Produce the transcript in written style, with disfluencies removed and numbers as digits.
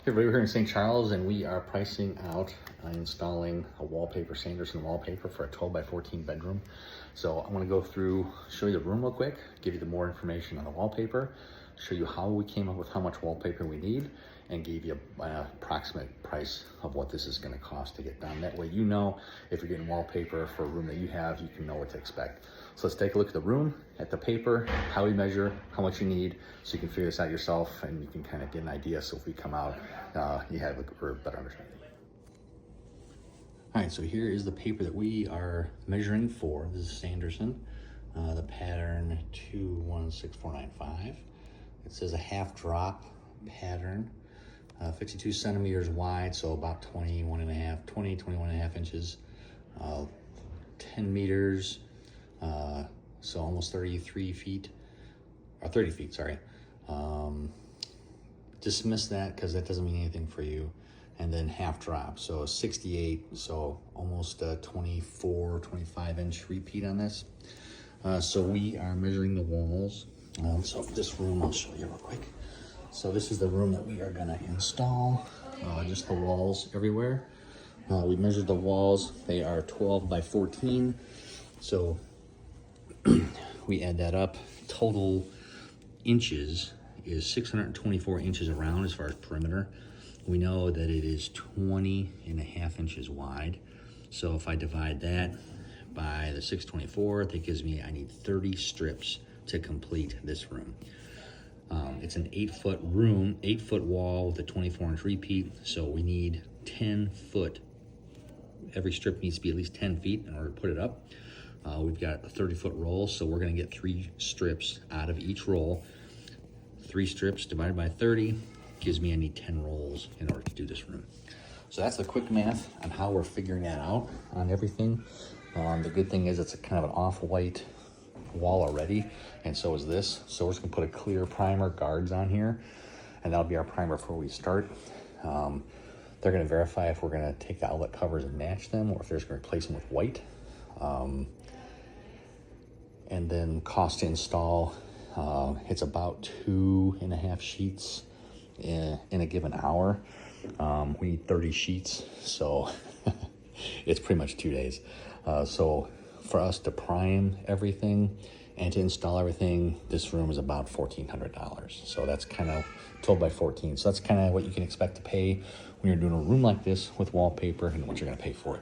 Everybody, we're here in St. Charles and we are pricing out installing a wallpaper, Sanderson wallpaper for a 12 by 14 bedroom. So I'm going to go through, show you the room real quick, give you the more information on the wallpaper, show you how we came up with how much wallpaper we need, and give you an approximate price of what this is going to cost to get done. That way you know if you're getting wallpaper for a room that you have, you can know what to expect. So let's take a look at the room, at the paper, how we measure, how much you need, so you can figure this out yourself and you can kind of get an idea. So if we come out, you have a better understanding. All right, so here is the paper that we are measuring for. This is Sanderson, the pattern 216495. It says a half drop pattern, 52 centimeters wide, so about 21 and a half inches, 10 meters, so almost 33 feet, or 30 feet, sorry. Dismiss that because that doesn't mean anything for you. And then half drop, so 68, so almost a 24, 25 inch repeat on this. So we are measuring the walls. So this room, I'll show you real quick. So this is the room that we are gonna install, just the walls everywhere. We measured the walls, they are 12 by 14. So we add that up. Total inches is 624 inches around as far as perimeter. We know that it is 20 and a half inches wide. So if I divide that by the 624, that gives me, I need 30 strips to complete this room. It's an 8-foot room, 8-foot wall with a 24-inch repeat. So we need 10 foot. Every strip needs to be at least 10 feet in order to put it up. We've got a 30-foot roll, so we're gonna get 3 strips out of each roll. 3 strips divided by 30 gives me I need 10 rolls in order to do this room. So that's the quick math on how we're figuring that out on everything. The good thing is it's a kind of an off-white wall already, and so is this. So we're just gonna put a clear primer guards on here, and that'll be our primer before we start. They're gonna verify if we're gonna take the outlet covers and match them, or if they're just gonna replace them with white. And then cost to install, it's about 2.5 sheets in a given hour. We need 30 sheets, so it's pretty much 2 days. So for us to prime everything and to install everything, this room is about $1,400. So that's kind of 12 by 14. So that's kind of what you can expect to pay when you're doing a room like this with wallpaper and what you're gonna pay for it.